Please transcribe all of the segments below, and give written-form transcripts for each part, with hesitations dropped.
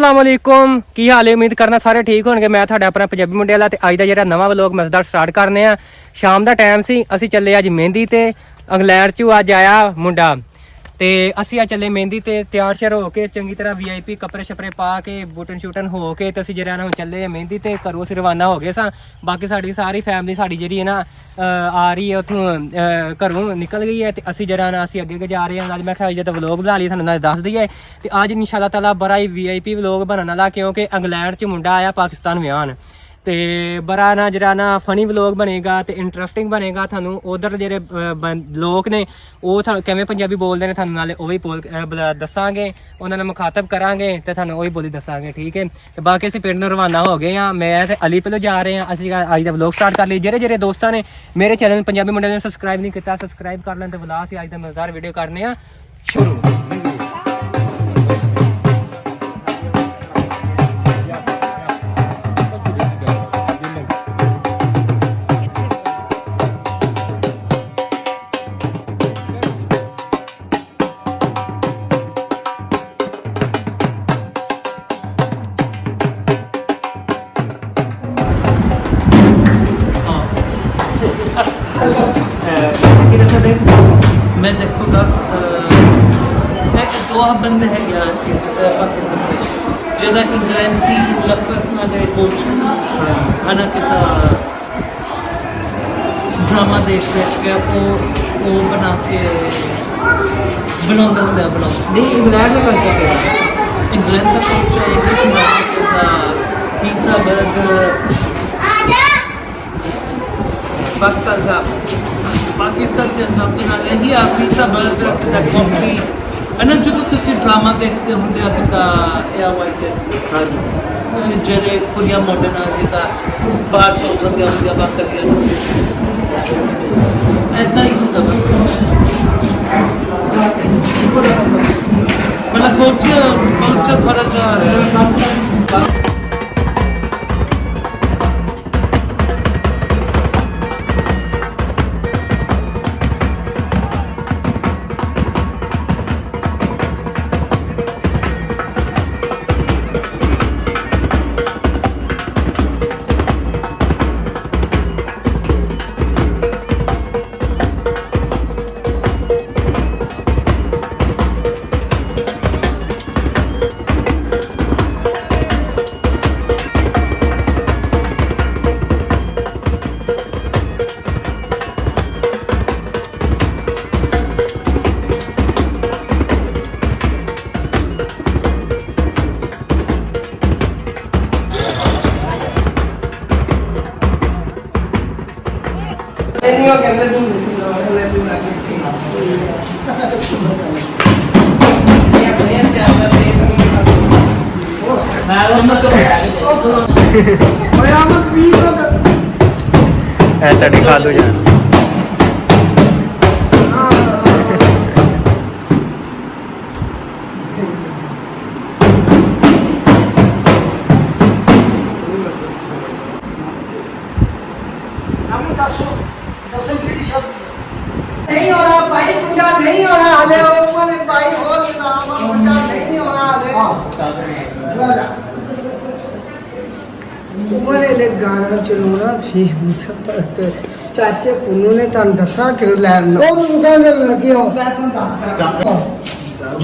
अस्सलाम वालेकुम की हाल है। उम्मीद करना सारे ठीक होंगे। मैं ਤੁਹਾਡਾ ਆਪਣਾ ਪੰਜਾਬੀ ਮੁੰਡੇ ਵਾਲਾ ਤੇ ਅੱਜ ਦਾ ਜਿਹੜਾ ਨਵਾਂ ਵਲੌਗ ਮਜ਼ੇਦਾਰ ਸਟਾਰਟ ਕਰਨੇ ਆ। ਸ਼ਾਮ ਦਾ ਟਾਈਮ ਸੀ, ਅਸੀਂ ਚੱਲੇ ਅੱਜ ਮਹਿੰਦੀ ਤੇ। ਇੰਗਲੈਂਡ ਚੋਂ ਅੱਜ ਆਇਆ ਮੁੰਡਾ ਤੇ ਅਸੀਂ ਆ ਚੱਲੇ ਮਹਿੰਦੀ ਤੇ ਤਿਆਰ ਸ਼ਿਆਰ ਹੋ ਕੇ ਚੰਗੀ ਤਰ੍ਹਾਂ VIP ਕੱਪੜੇ ਛਪਰੇ ਪਾ ਕੇ ਬੂਟਨ ਸ਼ੂਟਨ ਹੋ ਕੇ ਤੇ ਅਸੀਂ ਜਿਹੜਾ ਨਾ ਚੱਲੇ ਮਹਿੰਦੀ ਤੇ ਘਰੋਂ ਅਸੀਂ ਰਵਾਨਾ ਹੋ ਗਏ ਸਾਂ। ਬਾਕੀ ਸਾਡੀ ਸਾਰੀ ਫੈਮਿਲੀ ਸਾਡੀ ਜਿਹੜੀ ਹੈ ਨਾ ਆ ਰਹੀ ਹੈ ਉੱਥੋਂ ਘਰੋਂ ਨਿਕਲ ਗਈ ਹੈ ਤੇ ਅਸੀਂ ਜਿਹੜਾ ਨਾ ਅਸੀਂ ਅੱਗੇ ਜਾ ਰਹੇ ਹਾਂ। ਅੱਜ ਮੈਂ ਕਿਹਾ ਅੱਜ ਤਾਂ ਵਲੌਗ ਬਣਾ ਲਈ ਤੁਹਾਨੂੰ ਨਾਲ ਦੱਸ ਦਈਏ ਤੇ ਅੱਜ ਇਨਸ਼ਾਅੱਲਾ ਤਾਲਾ ਬੜਾ ਹੀ VIP ਵਲੌਗ ਬਣਨ ਵਾਲਾ ਕਿਉਂਕਿ ਇੰਗਲੈਂਡ 'ਚ ਮੁੰਡਾ ਆਇਆ ਪਾਕਿਸਤਾਨ ਵਿਆਹਨ ਤੇ ਬੜਾ ਨਾ ਜਿਹੜਾ ਨਾ ਫਨੀ ਵਲੌਗ ਬਣੇਗਾ ਤੇ ਇੰਟਰਸਟਿੰਗ ਬਣੇਗਾ। ਤੁਹਾਨੂੰ ਉਧਰ ਜਿਹੜੇ ਲੋਕ ਨੇ ਉਹ ਕਿਵੇਂ ਪੰਜਾਬੀ ਬੋਲਦੇ ਨੇ ਤੁਹਾਨੂੰ ਨਾਲੇ ਉਹ ਵੀ ਦੱਸਾਂਗੇ, ਉਹਨਾਂ ਨਾਲ ਮੁਖਾਤਬ ਕਰਾਂਗੇ ਤੇ ਤੁਹਾਨੂੰ ਉਹੀ ਬੋਲੀ ਦੱਸਾਂਗੇ, ਠੀਕ ਹੈ। ਤੇ ਬਾਕੀ ਅਸੀਂ ਪਿੰਡ ਨੂੰ ਰਵਾਨਾ ਹੋ ਗਏ ਹਾਂ। ਮੈਂ ਤੇ ਅਲੀ ਪਹਿਲੋਂ ਜਾ ਰਹੇ ਹਾਂ। ਅਸੀਂ ਅੱਜ ਦਾ ਵਲੌਗ ਸਟਾਰਟ ਕਰ ਲਈ। ਜਿਹੜੇ ਦੋਸਤਾਂ ਨੇ ਮੇਰੇ ਚੈਨਲ ਪੰਜਾਬੀ ਮੁੰਡੇ ਨੇ ਸਬਸਕ੍ਰਾਈਬ ਨਹੀਂ ਕੀਤਾ ਸਬਸਕ੍ਰਾਈਬ ਕਰ ਲੈਣ ਤੇ ਬੁਲਾ ਅਸੀਂ ਅੱਜ ਦਾ ਮਜ਼ੇਦਾਰ ਵੀਡੀਓ ਕਰਨੇ ਆ ਸ਼ੁਰੂ। मैं देखूँगा दो बंदे हैं यार पाकिस्तान में ज़्यादा इंग्लैंड की लफ्ज़ ना गए कोच आना कितना ड्रामा देख के वो बना के बनाता नहीं इंग्लैंड में बनता क्या इंग्लैंड का कोच इंग्लिश था पिज़्ज़ा बर्गर पाकिस्तान के हिसाब के नाल यही पिज़्ज़ा बर्गर कितना कॉफी है जो तुम ड्रामा देखते होंगे कितना वाइट जेरे कुड़ियाँ मॉडर्न आ जिदा बाहर चल जाते होंगे बात करिए ऐसा ही होता मतलब कोच थोड़ा जो ऐसा दिखा दो यार। नहीं हो रहा भाई, मुंडा नहीं हो रहा हाले वाले भाई हो नाम मुंडा नहीं हो रहा हाले उमरे ले गाना चलाना फिर मुझे चाचे पुन्नू ने तन दसा कर लैन ओ मुंडा ने लगे हो मैं तुम दसता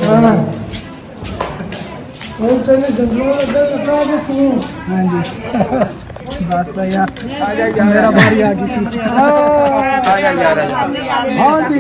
हां वो तने जंगलों लगा दे तू। हां जी बस यार आ जा मेरा बारी आ गई सी। आ जा यार। हां जी